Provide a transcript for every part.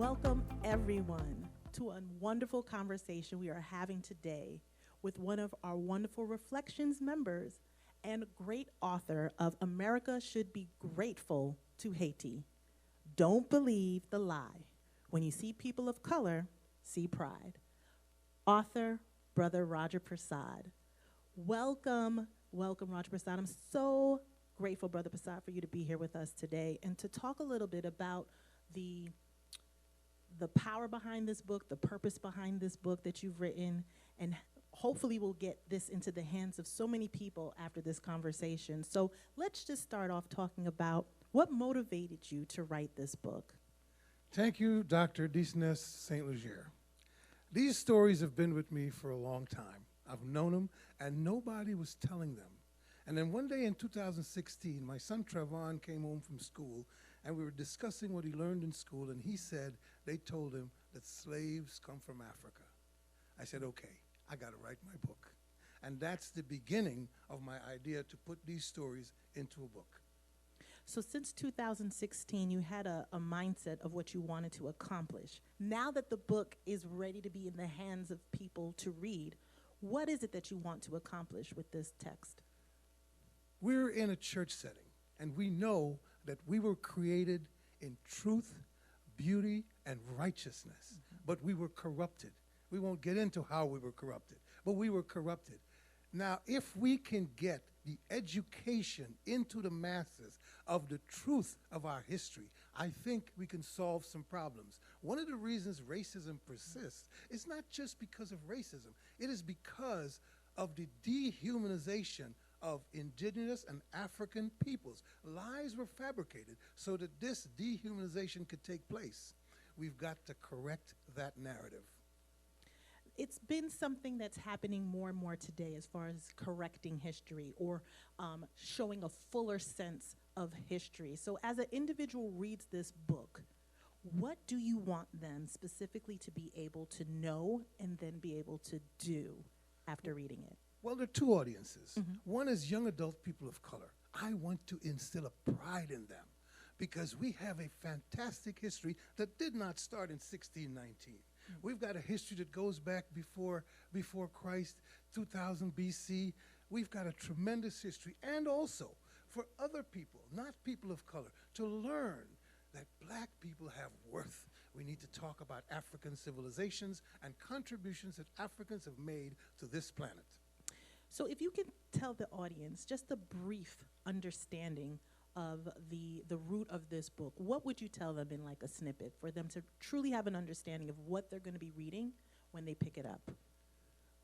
Welcome, everyone, to a wonderful conversation we are having today with one of our wonderful Reflections members and great author of America Should Be Grateful to Haiti. Don't believe the lie. When you see people of color, see pride. Author, Brother Roger Persaud. Welcome, Roger Persaud. I'm so grateful, Brother Persaud, for you to be here with us today and to talk a little bit about the power behind this book, the purpose behind this book that you've written, and hopefully we'll get this into the hands of so many people after this conversation. So let's just start off talking about what motivated you to write this book. Thank you, Dr. Disnes St. Leger. These stories have been with me for a long time. I've known them, and nobody was telling them. And then one day in 2016, my son Trevon came home from school, and we were discussing what he learned in school, and he said they told him that slaves come from Africa. I said, okay, I got to write my book. And that's the beginning of my idea to put these stories into a book. So since 2016, you had a mindset of what you wanted to accomplish. Now that the book is ready to be in the hands of people to read, what is it that you want to accomplish with this text? We're in a church setting, and we know that we were created in truth, beauty, and righteousness, but we were corrupted. We won't get into how we were corrupted, but we were corrupted. Now, if we can get the education into the masses of the truth of our history, I think we can solve some problems. One of the reasons racism persists is not just because of racism. It is because of the dehumanization of indigenous and African peoples. Lies were fabricated so that this dehumanization could take place. We've got to correct that narrative. It's been something that's happening more and more today as far as correcting history or showing a fuller sense of history. So as an individual reads this book, what do you want them specifically to be able to know and then be able to do after reading it? Well, there are two audiences. One is young adult people of color. I want to instill a pride in them because we have a fantastic history that did not start in 1619. We've got a history that goes back before Christ, 2000 BC. We've got a tremendous history. And also, for other people, not people of color, to learn that black people have worth. We need to talk about African civilizations and contributions that Africans have made to this planet. So if you can tell the audience just a brief understanding of the root of this book, what would you tell them in like a snippet for them to truly have an understanding of what they're going to be reading when they pick it up?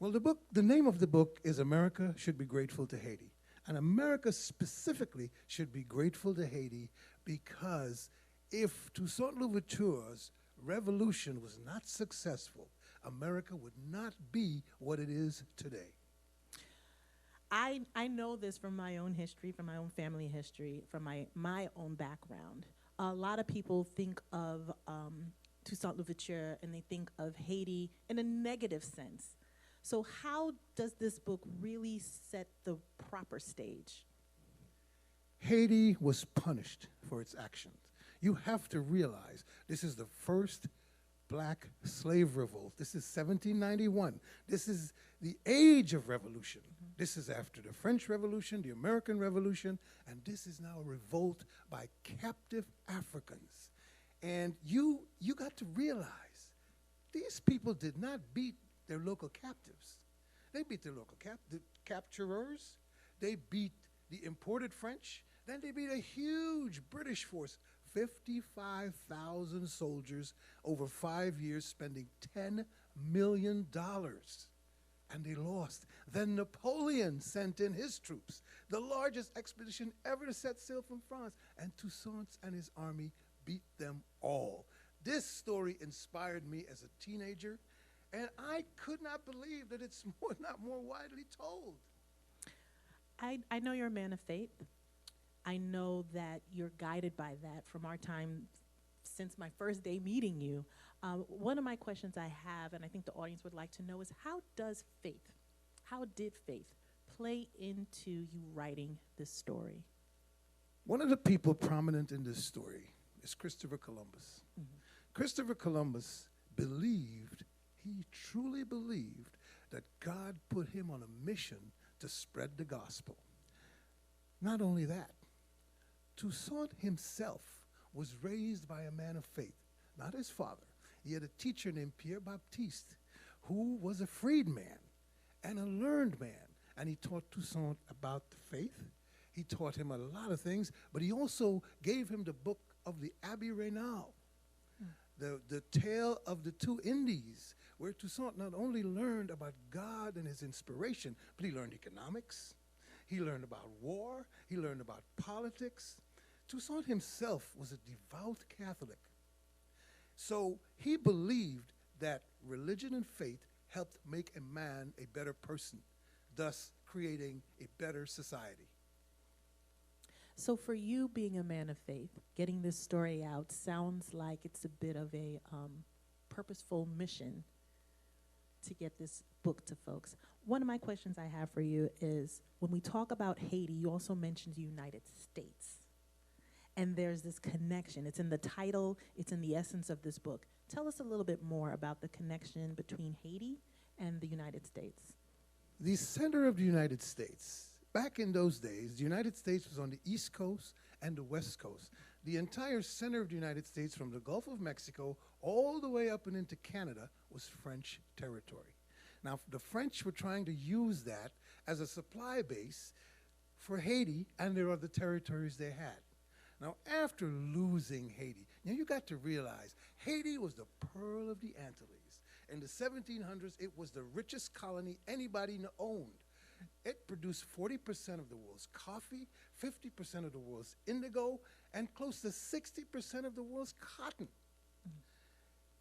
Well, the name of the book is America Should Be Grateful to Haiti. And America specifically should be grateful to Haiti because if Toussaint Louverture's revolution was not successful, America would not be what it is today. I know this from my own history, from my own family history, from my own background. A lot of people think of Toussaint Louverture and they think of Haiti in a negative sense. So how does this book really set the proper stage? Haiti was punished for its actions. You have to realize this is the first black slave revolt. This is 1791. This is the age of revolution. This is after the French Revolution, the American Revolution, and this is now a revolt by captive Africans. And you got to realize these people did not beat their local captives. They beat their local capturers. They beat the imported French. Then they beat a huge British force, 55,000 soldiers over 5 years, spending $10 million. And they lost. Then Napoleon sent in his troops, the largest expedition ever to set sail from France, and Toussaint and his army beat them all. This story inspired me as a teenager, and I could not believe that it's not more widely told. I know you're a man of faith. I know that you're guided by that from our time since my first day meeting you. One of my questions I have, and I think the audience would like to know, is how did faith play into you writing this story? One of the people prominent in this story is Christopher Columbus. Christopher Columbus believed, he truly believed, that God put him on a mission to spread the gospel. Not only that, Toussaint himself was raised by a man of faith, not his father. He had a teacher named Pierre Baptiste, who was a freedman and a learned man. And he taught Toussaint about the faith. He taught him a lot of things, but he also gave him the book of the Abbé Raynal, the tale of the two Indies, where Toussaint not only learned about God and his inspiration, but he learned economics, he learned about war, he learned about politics. Toussaint himself was a devout Catholic. So he believed that religion and faith helped make a man a better person, thus creating a better society. So for you being a man of faith, getting this story out sounds like it's a bit of a purposeful mission to get this book to folks. One of my questions I have for you is, when we talk about Haiti, you also mentioned the United States. And there's this connection. It's in the title, it's in the essence of this book. Tell us a little bit more about the connection between Haiti and the United States. The center of the United States, back in those days, the United States was on the East Coast and the West Coast. The entire center of the United States, from the Gulf of Mexico all the way up and into Canada, was French territory. Now, the French were trying to use that as a supply base for Haiti and their other territories they had. Now, after losing Haiti, now you got to realize Haiti was the pearl of the Antilles. In the 1700s, it was the richest colony anybody owned. It produced 40% of the world's coffee, 50% of the world's indigo, and close to 60% of the world's cotton.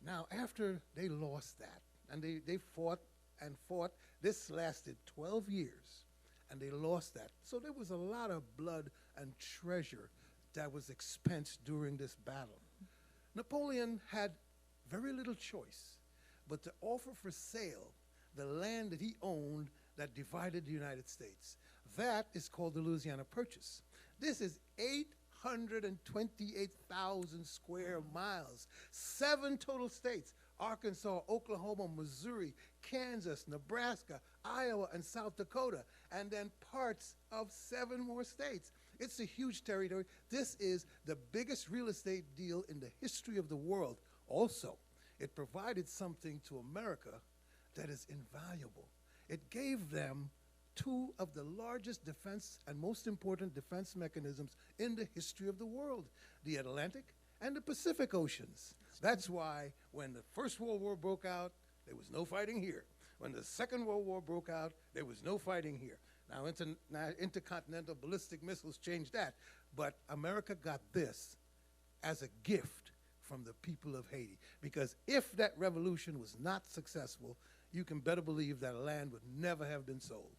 Now, after they lost that, and they fought and fought, this lasted 12 years, and they lost that. So there was a lot of blood and treasure that was expensed during this battle. Napoleon had very little choice but to offer for sale the land that he owned that divided the United States. That is called the Louisiana Purchase. This is 828,000 square miles, 7 total states: Arkansas, Oklahoma, Missouri, Kansas, Nebraska, Iowa, and South Dakota, and then parts of 7 more states. It's a huge territory. This is the biggest real estate deal in the history of the world. Also, it provided something to America that is invaluable. It gave them 2 of the largest defense and most important defense mechanisms in the history of the world: the Atlantic and the Pacific Oceans. That's why when the First World War broke out, there was no fighting here. When the Second World War broke out, there was no fighting here. Now, intercontinental ballistic missiles changed that, but America got this as a gift from the people of Haiti, because if that revolution was not successful, you can better believe that land would never have been sold.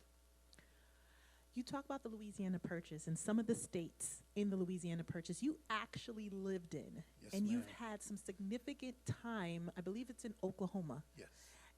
You talk about the Louisiana Purchase and some of the states in the Louisiana Purchase you actually lived in. Yes, and ma'am. you've had some significant time. I believe it's in Oklahoma. Yes.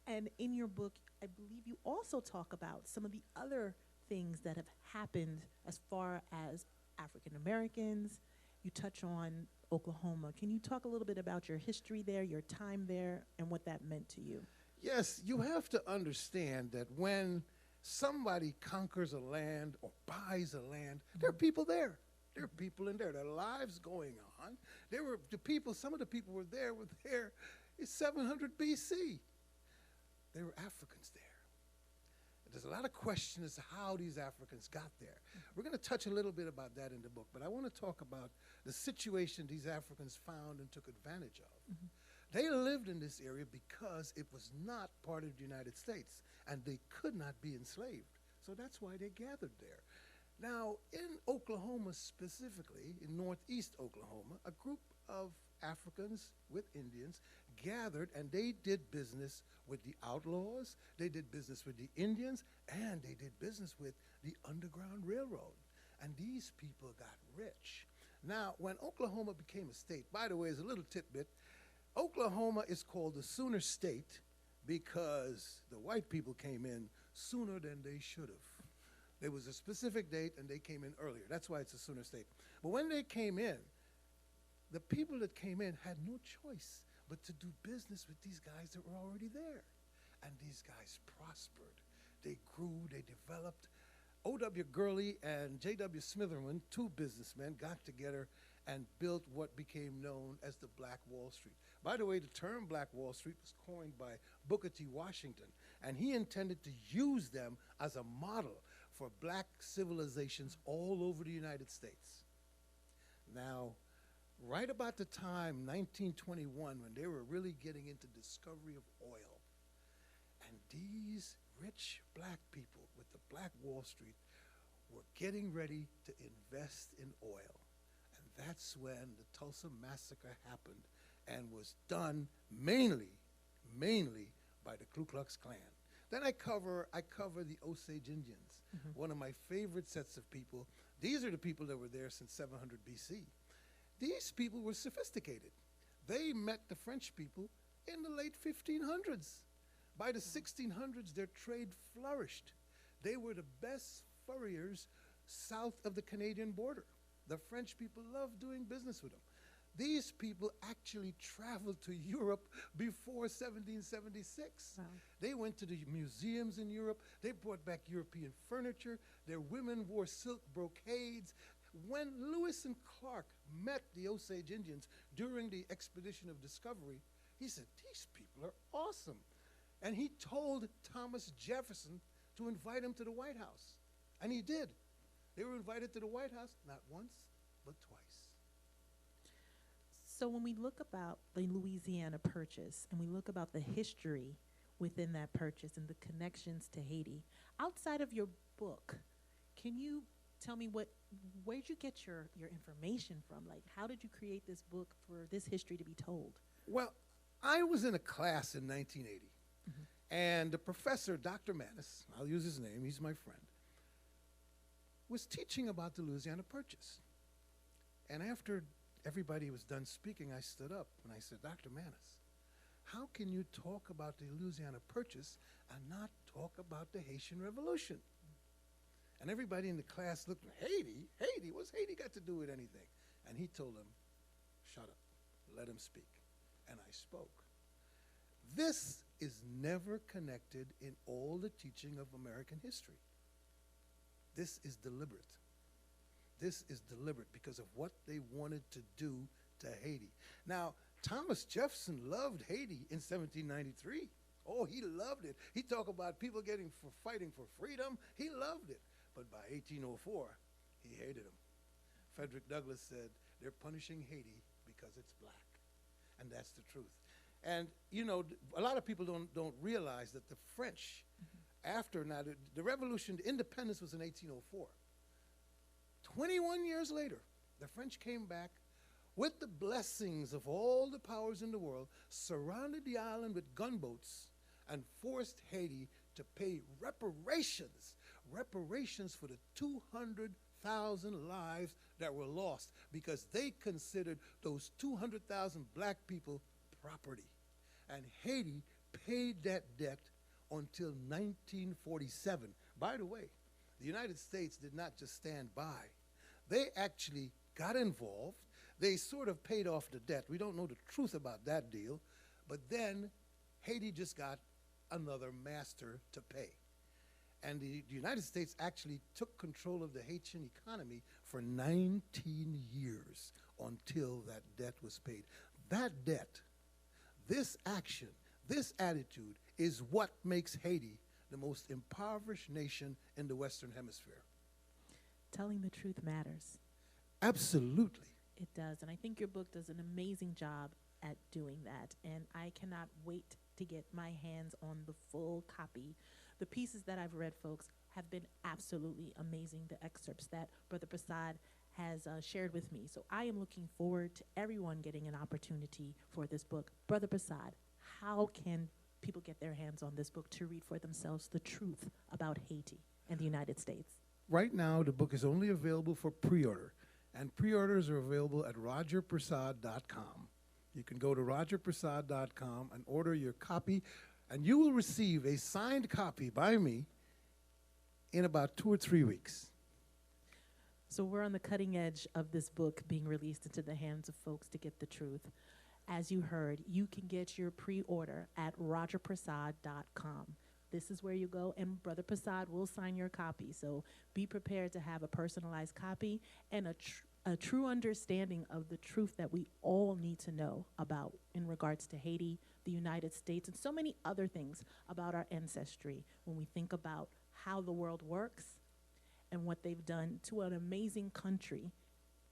And in your book, I believe you also talk about some of the other things that have happened as far as African Americans. You touch on Oklahoma. Can you talk a little bit about your history there, your time there, and what that meant to you? Yes, you have to understand that when somebody conquers a land or buys a land, there are people there. There are people in there. There are lives going on. There were the people, some of the people were there in 700 BC. There were Africans there. There's a lot of questions as to how these Africans got there. We're going to touch a little bit about that in the book, but I want to talk about the situation these Africans found and took advantage of. Mm-hmm. They lived in this area because it was not part of the United States, and they could not be enslaved. So that's why they gathered there. Now, in Oklahoma specifically, in northeast Oklahoma, a group of Africans with Indians gathered, and they did business with the outlaws, they did business with the Indians, and they did business with the Underground Railroad. And these people got rich. Now, when Oklahoma became a state, by the way, as a little tidbit, Oklahoma is called the Sooner State because the white people came in sooner than they should have. There was a specific date, and they came in earlier. That's why it's a Sooner State. But when they came in, the people that came in had no choice but to do business with these guys that were already there. And these guys prospered. They grew, they developed. O.W. Gurley and J.W. Smitherman, two businessmen, got together and built what became known as the Black Wall Street. By the way, the term Black Wall Street was coined by Booker T. Washington, and he intended to use them as a model for black civilizations all over the United States. Now, right about the time, 1921, when they were really getting into discovery of oil, and these rich black people with the Black Wall Street were getting ready to invest in oil. And that's when the Tulsa Massacre happened and was done mainly by the Ku Klux Klan. Then I cover the Osage Indians, one of my favorite sets of people. These are the people that were there since 700 BC. These people were sophisticated. They met the French people in the late 1500s. By the 1600s, their trade flourished. They were the best furriers south of the Canadian border. The French people loved doing business with them. These people actually traveled to Europe before 1776. Wow. They went to the museums in Europe. They brought back European furniture. Their women wore silk brocades. When Lewis and Clark met the Osage Indians during the expedition of discovery, he said, these people are awesome. And he told Thomas Jefferson to invite him to the White House. And he did. They were invited to the White House not once, but twice. So when we look about the Louisiana Purchase and we look about the history within that purchase and the connections to Haiti, outside of your book, can you tell me where'd you get your information from? Like, how did you create this book for this history to be told? Well, I was in a class in 1980, and the professor, Dr. Manis, I'll use his name, he's my friend, was teaching about the Louisiana Purchase. And after everybody was done speaking, I stood up and I said, Dr. Manis, how can you talk about the Louisiana Purchase and not talk about the Haitian Revolution? And everybody in the class looked, Haiti? Haiti? What's Haiti got to do with anything? And he told them, shut up, let him speak. And I spoke. This is never connected in all the teaching of American history. This is deliberate. This is deliberate because of what they wanted to do to Haiti. Now, Thomas Jefferson loved Haiti in 1793. Oh, he loved it. He talked about people fighting for freedom. He loved it. But by 1804, he hated them. Frederick Douglass said, they're punishing Haiti because it's black. And that's the truth. And, you know, a lot of people don't realize that the French, after now, the revolution, the independence was in 1804. 21 years later, the French came back with the blessings of all the powers in the world, surrounded the island with gunboats, and forced Haiti to pay reparations for the 200,000 lives that were lost because they considered those 200,000 black people property. And Haiti paid that debt until 1947. By the way, the United States did not just stand by. They actually got involved. They sort of paid off the debt. We don't know the truth about that deal. But then Haiti just got another master to pay. And the United States actually took control of the Haitian economy for 19 years until that debt was paid. That debt, this action, this attitude is what makes Haiti the most impoverished nation in the Western Hemisphere. Telling the truth matters. Absolutely. It does. And I think your book does an amazing job at doing that. And I cannot wait to get my hands on the full copy. The pieces that I've read, folks, have been absolutely amazing. The excerpts that Brother Persaud has shared with me. So I am looking forward to everyone getting an opportunity for this book. Brother Persaud, how can people get their hands on this book to read for themselves the truth about Haiti and the United States? Right now, the book is only available for pre-order, and pre-orders are available at rogerpersaud.com. You can go to rogerpersaud.com and order your copy, and you will receive a signed copy by me in about 2 or 3 weeks. So we're on the cutting edge of this book being released into the hands of folks to get the truth. As you heard, you can get your pre-order at rogerpersaud.com. This is where you go, and Brother Persaud will sign your copy. So be prepared to have a personalized copy and a true understanding of the truth that we all need to know about in regards to Haiti, the United States, and so many other things about our ancestry when we think about how the world works and what they've done to an amazing country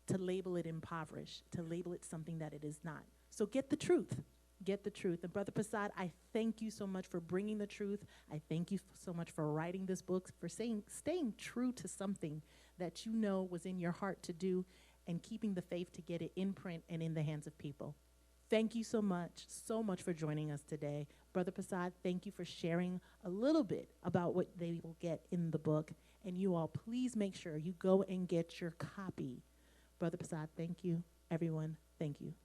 to label it impoverished, to label it something that it is not. So get the truth. Get the truth. And Brother Persaud, I thank you so much for bringing the truth. I thank you so much for writing this book, for staying true to something that you know was in your heart to do, and keeping the faith to get it in print and in the hands of people. Thank you so much for joining us today. Brother Persaud, thank you for sharing a little bit about what they will get in the book. And you all, please make sure you go and get your copy. Brother Persaud, thank you. Everyone, thank you.